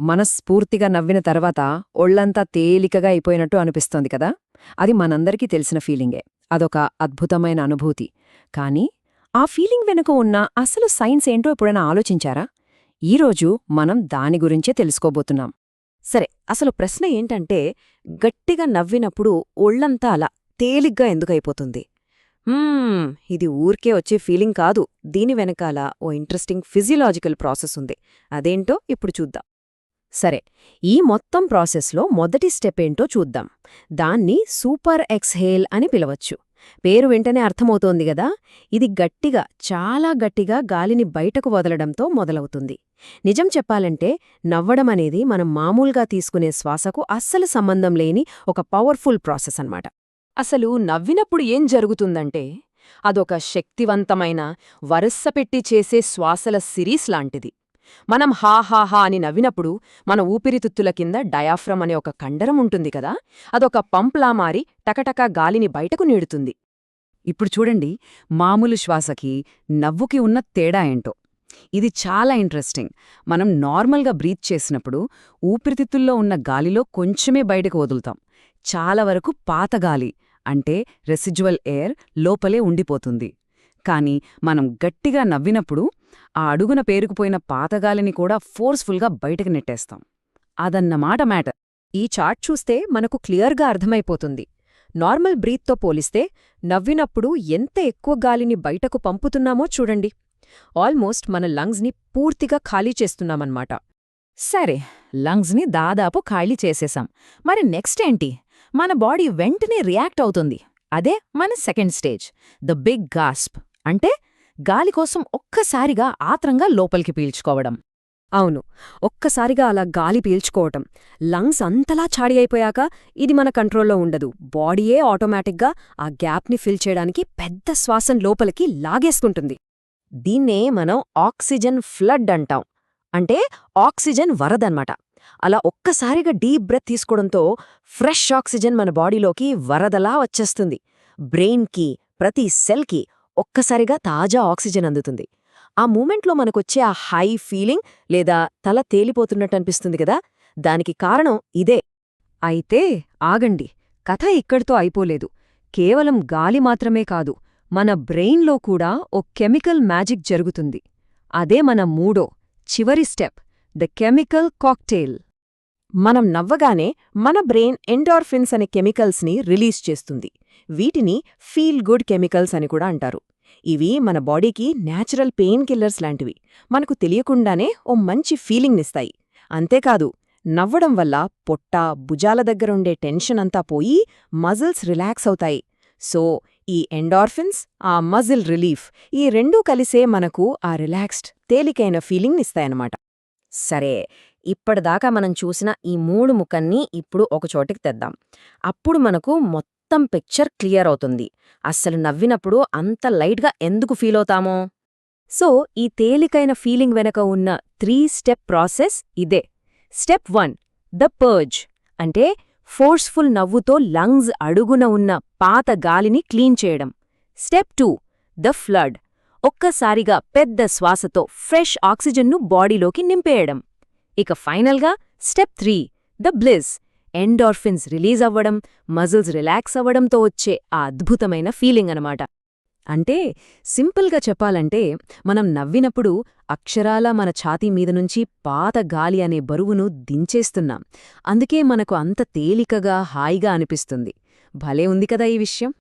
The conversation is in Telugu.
మనస్ఫూర్తిగా నవ్విన తర్వాత ఒళ్లంతా తేలికగా అయిపోయినట్టు అనిపిస్తోంది కదా. అది మనందరికీ తెలిసిన ఫీలింగే. అదొక అద్భుతమైన అనుభూతి. కానీ ఆ ఫీలింగ్ వెనుక ఉన్న అసలు సైన్స్ ఏంటో ఎప్పుడైనా ఆలోచించారా? ఈరోజు మనం దాని గురించే తెలుసుకోబోతున్నాం. సరే, అసలు ప్రశ్న ఏంటంటే, గట్టిగా నవ్వినప్పుడు ఒళ్లంతా అలా తేలిగ్గా ఎందుకైపోతుంది? ఇది ఊరికే వచ్చే ఫీలింగ్ కాదు. దీని వెనకాల ఓ ఇంట్రెస్టింగ్ ఫిజియలాజికల్ ప్రాసెస్ ఉంది. అదేంటో ఇప్పుడు చూద్దాం. సరే, ఈ మొత్తం ప్రాసెస్లో మొదటి స్టెప్ ఏంటో చూద్దాం. దాన్ని సూపర్ ఎక్స్హేల్ అని పిలవచ్చు. పేరు వెంటనే అర్థమవుతోంది గదా. ఇది గట్టిగా, చాలా గట్టిగా గాలిని బయటకు వదలడంతో మొదలవుతుంది. నిజం చెప్పాలంటే నవ్వడమనేది మనం మామూలుగా తీసుకునే శ్వాసకు అస్సలు సంబంధం లేని ఒక పవర్ఫుల్ ప్రాసెస్ అన్నమాట. అసలు నవ్వినప్పుడు ఏం జరుగుతుందంటే, అదొక శక్తివంతమైన, వరసపెట్టి చేసే శ్వాసల సిరీస్ లాంటిది. మనం హా అని నవ్వినప్పుడు మన ఊపిరితిత్తుల కింద డయాఫ్రమ్ అనే ఒక కండరం ఉంటుంది కదా, అదొక పంప్లా మారి టకటకా గాలిని బయటకు నీడుతుంది. ఇప్పుడు చూడండి, మామూలు శ్వాసకి నవ్వుకి ఉన్న తేడా ఏంటో. ఇది చాలా ఇంట్రెస్టింగ్. మనం నార్మల్గా బ్రీత్ చేసినప్పుడు ఊపిరితిత్తుల్లో ఉన్న గాలిలో కొంచెమే బయటకు వదులుతాం. చాలా వరకు పాత గాలి, అంటే రెసిడ్యువల్ ఎయిర్, లోపలే ఉండిపోతుంది. కాని మనం గట్టిగా నవ్వినప్పుడు ఆ అడుగున పేరుకుపోయిన పాతగాలిని కూడా ఫోర్స్ఫుల్గా బయటకు నెట్టేస్తాం. అదన్నమాట మ్యాటర్. ఈ చార్ట్ చూస్తే మనకు క్లియర్గా అర్థమైపోతుంది. నార్మల్ బ్రీత్తో పోలిస్తే నవ్వినప్పుడు ఎంత ఎక్కువ గాలిని బయటకు పంపుతున్నామో చూడండి. ఆల్మోస్ట్ మన లంగ్స్ని పూర్తిగా ఖాళీ చేస్తున్నామన్నమాట. సరే, లంగ్స్ని దాదాపు ఖాళీ చేసేశాం. మరి నెక్స్ట్ ఏంటి? మన బాడీ వెంటనే రియాక్ట్ అవుతుంది. అదే మన సెకండ్ స్టేజ్, ద బిగ్ గాస్ప్. అంటే గాలి కోసం ఒక్కసారిగా ఆత్రంగా లోపలికి పీల్చుకోవడం. అవును, ఒక్కసారిగా అలా గాలి పీల్చుకోవటం. లంగ్స్ అంతలా చాడి అయిపోయాక ఇది మన కంట్రోల్లో ఉండదు. బాడీయే ఆటోమేటిక్గా ఆ గ్యాప్ని ఫిల్ చేయడానికి పెద్ద శ్వాసం లోపలికి లాగేసుకుంటుంది. దీన్నే మనం ఆక్సిజన్ ఫ్లడ్ అంటాం. అంటే ఆక్సిజన్ వరదన్నమాట. అలా ఒక్కసారిగా డీప్ బ్రెత్ తీసుకోవడంతో ఫ్రెష్ ఆక్సిజన్ మన బాడీలోకి వరదలా వచ్చేస్తుంది. బ్రెయిన్కి, ప్రతి సెల్కి ఒక్కసారిగా తాజా ఆక్సిజన్ అందుతుంది. ఆ మూమెంట్లో మనకొచ్చే ఆ హై ఫీలింగ్ లేదా తల తేలిపోతున్నట్టు అనిపిస్తుంది కదా, దానికి కారణం ఇదే. అయితే ఆగండి, కథ ఇక్కడితో అయిపోలేదు. కేవలం గాలి మాత్రమే కాదు, మన బ్రెయిన్లో కూడా ఓ కెమికల్ మ్యాజిక్ జరుగుతుంది. అదే మన మూడో, చివరి స్టెప్, ద కెమికల్ కాక్టెయిల్. మనం నవ్వగానే మన బ్రెయిన్ ఎండార్ఫిన్స్ అనే కెమికల్స్ని రిలీజ్ చేస్తుంది. వీటిని ఫీల్ గుడ్ కెమికల్స్ అని కూడా అంటారు. ఇవి మన బాడీకి న్యాచురల్ పెయిన్ కిల్లర్స్ లాంటివి. మనకు తెలియకుండానే ఓ మంచి ఫీలింగ్నిస్తాయి. అంతేకాదు, నవ్వడం వల్ల పొట్ట, భుజాల దగ్గరుండే టెన్షన్ అంతా పోయి మజిల్స్ రిలాక్స్ అవుతాయి. సో ఈ ఎండార్ఫిన్స్, ఆ మజిల్ రిలీఫ్, ఈ రెండూ కలిసే మనకు ఆ రిలాక్స్డ్, తేలికైన ఫీలింగ్నిస్తాయన్నమాట. సరే, ఇప్పటిదాకా మనం చూసిన ఈ మూడు ముఖన్ని ఇప్పుడు ఒకచోటికి తెద్దాం. అప్పుడు మనకు మొత్తం పిక్చర్ క్లియర్ అవుతుంది. అస్సలు నవ్వినప్పుడు అంత లైట్గా ఎందుకు ఫీల్ అవుతామో. సో ఈ తేలికైన ఫీలింగ్ వెనక ఉన్న 3 స్టెప్ ప్రాసెస్ ఇదే. Step 1, the purge. అంటే ఫోర్స్ఫుల్ నవ్వుతో లంగ్స్ అడుగున ఉన్న పాత గాలిని క్లీన్ చేయడం. Step 2, the flood. ఒక్కసారిగా పెద్ద శ్వాసతో ఫ్రెష్ ఆక్సిజన్ను బాడీలోకి నింపేయడం. ఇక ఫైనల్గా step 3, the bliss. Endorphins release అవ్వడం, మజిల్స్ రిలాక్స్ అవ్వడంతో వచ్చే ఆ అద్భుతమైన ఫీలింగ్ అనమాట. అంటే సింపుల్గా చెప్పాలంటే, మనం నవ్వినప్పుడు అక్షరాలా మన ఛాతీ మీదనుంచి పాత గాలి అనే బరువును దించేస్తున్నాం. అందుకే మనకు అంత తేలికగా, హాయిగా అనిపిస్తుంది. భలే ఉంది కదా ఈ విషయం.